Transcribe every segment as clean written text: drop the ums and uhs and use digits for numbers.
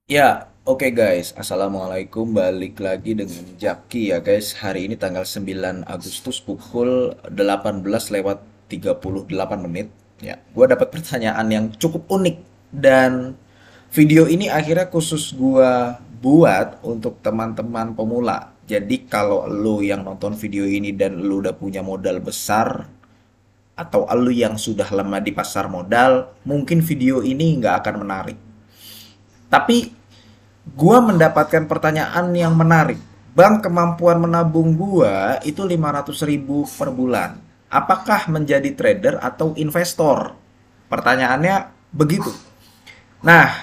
Ya, oke guys. Assalamualaikum. Balik lagi dengan Jaki ya guys. Hari ini tanggal 9 Agustus pukul 18 lewat 38 menit. Ya, gua dapat pertanyaan yang cukup unik dan video ini akhirnya khusus gua buat untuk teman-teman pemula. Jadi kalau lu yang nonton video ini dan lu udah punya modal besar atau lu yang sudah lama di pasar modal, mungkin video ini nggak akan menarik. Tapi gua mendapatkan pertanyaan yang menarik. Bang, kemampuan menabung gua itu 500.000 per bulan. Apakah menjadi trader atau investor? Pertanyaannya begitu. Nah,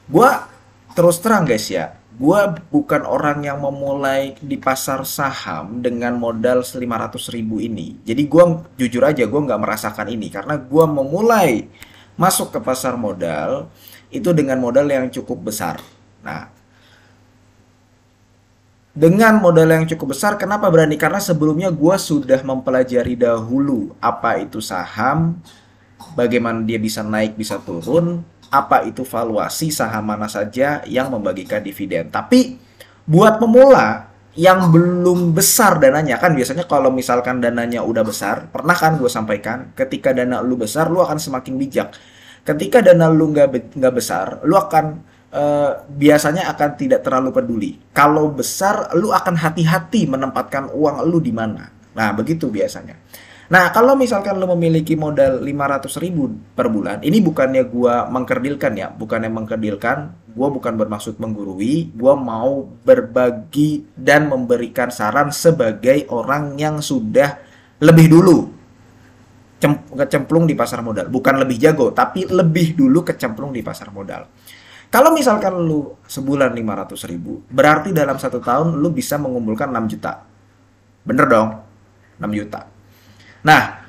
gua terus terang guys ya, gua bukan orang yang memulai di pasar saham dengan modal 500.000 ini. Jadi gua jujur aja gua nggak merasakan ini karena gua memulai masuk ke pasar modal itu dengan modal yang cukup besar. Nah, dengan modal yang cukup besar, kenapa berani? Karena sebelumnya gue sudah mempelajari dahulu apa itu saham, bagaimana dia bisa naik, bisa turun, apa itu valuasi saham mana saja yang membagikan dividen. Tapi buat pemula yang belum besar dananya, kan biasanya kalau misalkan dananya udah besar, pernah kan gue sampaikan, ketika dana lu besar, lu akan semakin bijak. Ketika dana lu nggak besar, lu akan biasanya akan tidak terlalu peduli. Kalau besar, lu akan hati-hati menempatkan uang lu di mana. Nah, begitu biasanya. Nah, kalau misalkan lo memiliki modal 500.000 per bulan, ini bukannya gua mengkerdilkan ya, bukannya mengkerdilkan, gua bukan bermaksud menggurui, gua mau berbagi dan memberikan saran sebagai orang yang sudah lebih dulu kecemplung di pasar modal. Bukan lebih jago, tapi lebih dulu kecemplung di pasar modal. Kalau misalkan lu sebulan 500.000, berarti dalam 1 tahun lu bisa mengumpulkan 6 juta. Bener dong? 6 juta. Nah,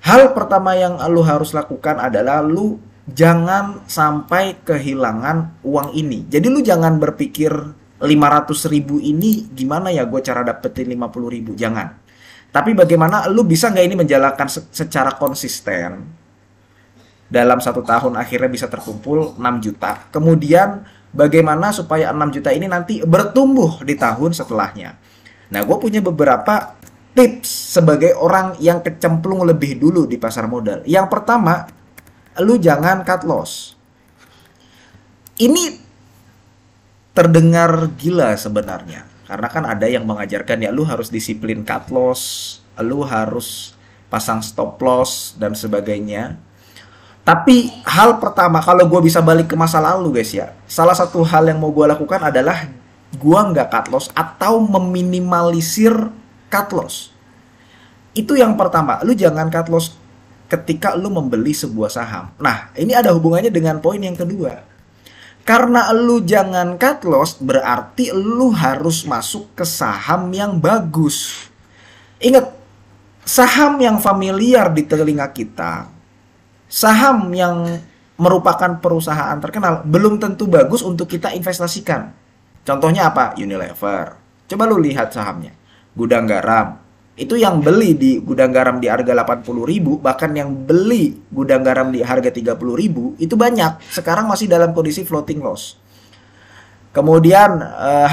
hal pertama yang lu harus lakukan adalah lu jangan sampai kehilangan uang ini. Jadi lu jangan berpikir 500.000 ini gimana ya gue cara dapetin 50.000. Jangan. Tapi bagaimana lu bisa nggak ini menjalankan secara konsisten dalam 1 tahun akhirnya bisa terkumpul 6 juta. Kemudian bagaimana supaya 6 juta ini nanti bertumbuh di tahun setelahnya. Nah, gue punya beberapa tips sebagai orang yang kecemplung lebih dulu di pasar modal. Yang pertama, lu jangan cut loss. Ini terdengar gila sebenarnya. Karena kan ada yang mengajarkan ya lu harus disiplin cut loss, lu harus pasang stop loss dan sebagainya. Tapi hal pertama kalau gue bisa balik ke masa lalu guys ya, salah satu hal yang mau gue lakukan adalah gue nggak cut loss atau meminimalisir cut loss. Itu yang pertama, lu jangan cut loss ketika lu membeli sebuah saham. Nah, ini ada hubungannya dengan poin yang kedua. Karena lu jangan cut loss, berarti lu harus masuk ke saham yang bagus. Ingat, saham yang familiar di telinga kita, saham yang merupakan perusahaan terkenal, belum tentu bagus untuk kita investasikan. Contohnya apa? Unilever. Coba lu lihat sahamnya. Gudang Garam. Itu yang beli di gudang garam di harga 80.000, bahkan yang beli gudang garam di harga 30.000, itu banyak. Sekarang masih dalam kondisi floating loss. Kemudian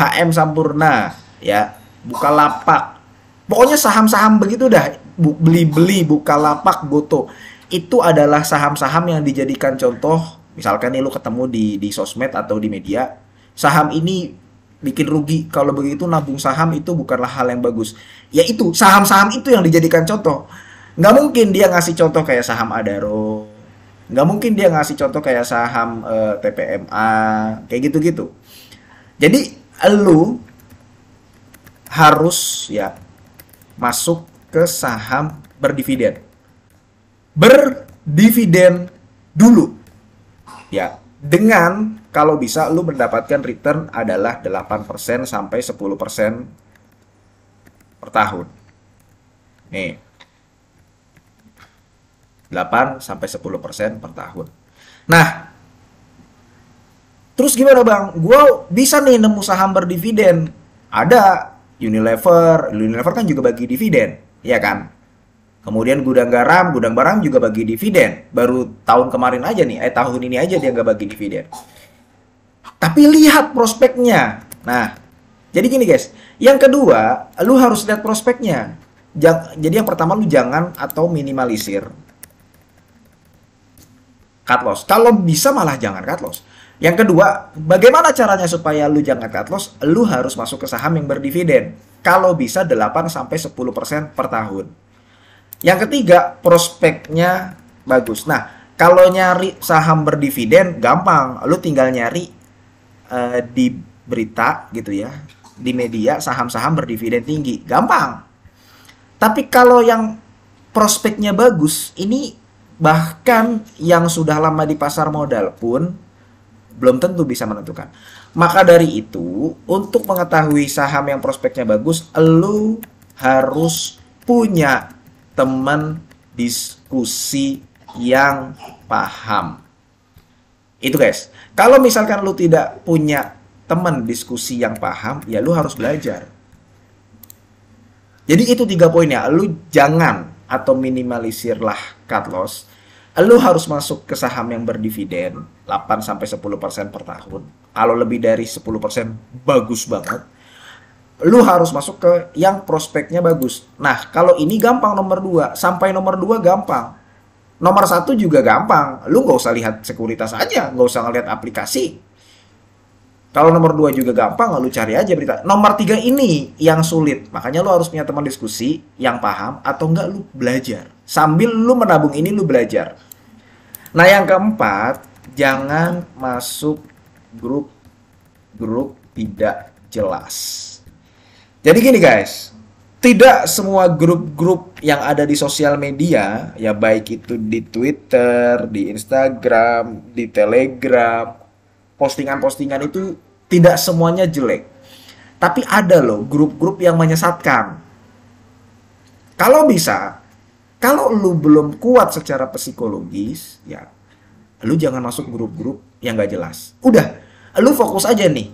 HM Sampurna, ya, Bukalapak. Pokoknya saham-saham begitu dah. Beli-beli Bukalapak, Goto. Itu adalah saham-saham yang dijadikan contoh. Misalkan nih lu ketemu di sosmed atau di media, saham ini bikin rugi. Kalau begitu nabung saham itu bukanlah hal yang bagus. Ya itu, saham-saham itu yang dijadikan contoh. Nggak mungkin dia ngasih contoh kayak saham Adaro. Nggak mungkin dia ngasih contoh kayak saham TPMA. Kayak gitu-gitu. Jadi, lu harus ya masuk ke saham berdividen. Berdividen dulu. Ya, dengan kalau bisa lu mendapatkan return adalah 8% sampai 10% per tahun. Nih, 8 sampai 10% per tahun. Nah, terus gimana bang? Gue bisa nih nemu saham berdividen. Ada Unilever, Unilever kan juga bagi dividen, ya kan? Kemudian Gudang Garam juga bagi dividen. Baru tahun kemarin aja nih, tahun ini aja dia nggak bagi dividen. Tapi lihat prospeknya. Nah, jadi gini guys. Yang kedua, lu harus lihat prospeknya. Jadi yang pertama lu jangan atau minimalisir cut loss. Kalau bisa malah jangan cut loss. Yang kedua, bagaimana caranya supaya lu jangan cut loss? Lu harus masuk ke saham yang berdividen. Kalau bisa 8-10% per tahun. Yang ketiga, prospeknya bagus. Nah, kalau nyari saham berdividen gampang. Lu tinggal nyari di berita gitu ya, di media saham-saham berdividen tinggi. Gampang. Tapi kalau yang prospeknya bagus, ini bahkan yang sudah lama di pasar modal pun belum tentu bisa menentukan. Maka dari itu, untuk mengetahui saham yang prospeknya bagus, lu harus punya teman diskusi yang paham. Itu guys. Kalau misalkan lu tidak punya teman diskusi yang paham, ya lu harus belajar. Jadi itu 3 poinnya. Lu jangan atau minimalisirlah cut loss. Lu harus masuk ke saham yang berdividen 8-10% per tahun. Kalau lebih dari 10% bagus banget. Lu harus masuk ke yang prospeknya bagus. Nah, kalau ini gampang nomor 2. Sampai nomor 2 gampang. Nomor 1 juga gampang. Lu nggak usah lihat sekuritas aja. Nggak usah ngeliat aplikasi. Kalau nomor 2 juga gampang, lu cari aja berita. Nomor 3 ini yang sulit. Makanya lu harus punya teman diskusi yang paham atau enggak lu belajar. Sambil lu menabung ini lu belajar. Nah, yang keempat, jangan masuk grup tidak jelas. Jadi gini guys, tidak semua grup-grup yang ada di sosial media, ya baik itu di Twitter, di Instagram, di Telegram, postingan-postingan itu tidak semuanya jelek. Tapi ada loh grup-grup yang menyesatkan. Kalau bisa, kalau lu belum kuat secara psikologis, ya lu jangan masuk grup-grup yang gak jelas. Udah, lu fokus aja nih.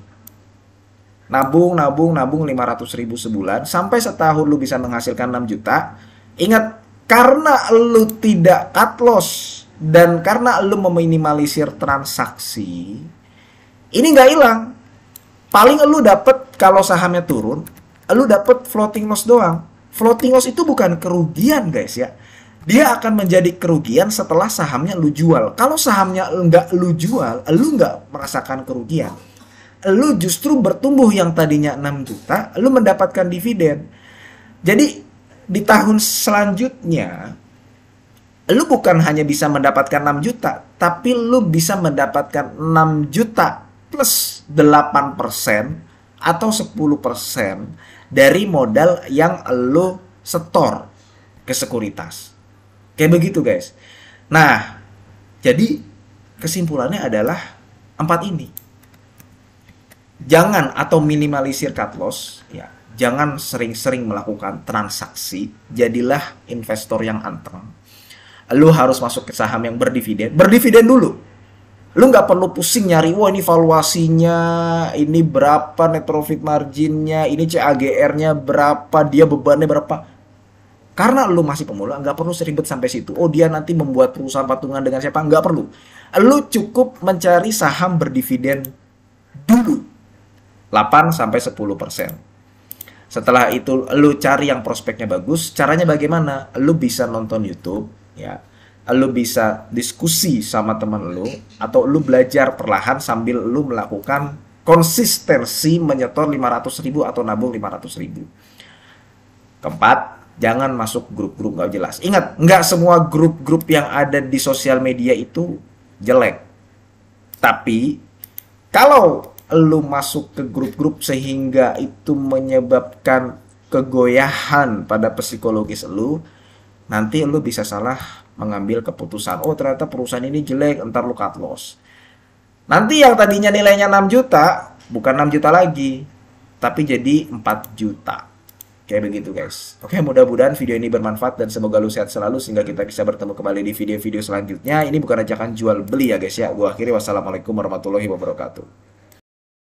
Nabung 500.000 sebulan, sampai setahun lu bisa menghasilkan 6 juta. Ingat, karena lu tidak cut loss, dan karena lu meminimalisir transaksi, ini nggak hilang. Paling lu dapet kalau sahamnya turun, lu dapet floating loss doang. Floating loss itu bukan kerugian guys ya. Dia akan menjadi kerugian setelah sahamnya lu jual. Kalau sahamnya nggak lu jual, lu nggak merasakan kerugian. Lu justru bertumbuh yang tadinya 6 juta, lu mendapatkan dividen. Jadi di tahun selanjutnya, lu bukan hanya bisa mendapatkan 6 juta, tapi lu bisa mendapatkan 6 juta plus 8% atau 10% dari modal yang lo setor ke sekuritas. Kayak begitu guys. Nah, jadi kesimpulannya adalah 4 ini. Jangan atau minimalisir cut loss, ya. Jangan sering-sering melakukan transaksi, jadilah investor yang anteng. Lo harus masuk ke saham yang berdividen. Berdividen dulu. Lu nggak perlu pusing nyari, wah ini valuasinya, ini berapa net profit marginnya, ini CAGR-nya berapa, dia bebannya berapa. Karena lu masih pemula, nggak perlu seribet sampai situ. Oh dia nanti membuat perusahaan patungan dengan siapa, nggak perlu. Lu cukup mencari saham berdividen dulu, 8-10%. Setelah itu lu cari yang prospeknya bagus. Caranya bagaimana? Lu bisa nonton YouTube, ya. Lu bisa diskusi sama teman lu, atau lu belajar perlahan sambil lu melakukan konsistensi menyetor 500.000 atau nabung 500.000. Keempat, jangan masuk grup-grup gak jelas. Ingat, nggak semua grup-grup yang ada di sosial media itu jelek. Tapi kalau lu masuk ke grup-grup sehingga itu menyebabkan kegoyahan pada psikologis lu, nanti lu bisa salah mengambil keputusan. Oh ternyata perusahaan ini jelek, entar lu cut loss. Nanti yang tadinya nilainya 6 juta, bukan 6 juta lagi, tapi jadi 4 juta. Kayak begitu guys. Oke, mudah-mudahan video ini bermanfaat dan semoga lu sehat selalu sehingga kita bisa bertemu kembali di video-video selanjutnya. Ini bukan ajakan jual beli ya guys ya. Gua akhiri, wassalamualaikum warahmatullahi wabarakatuh.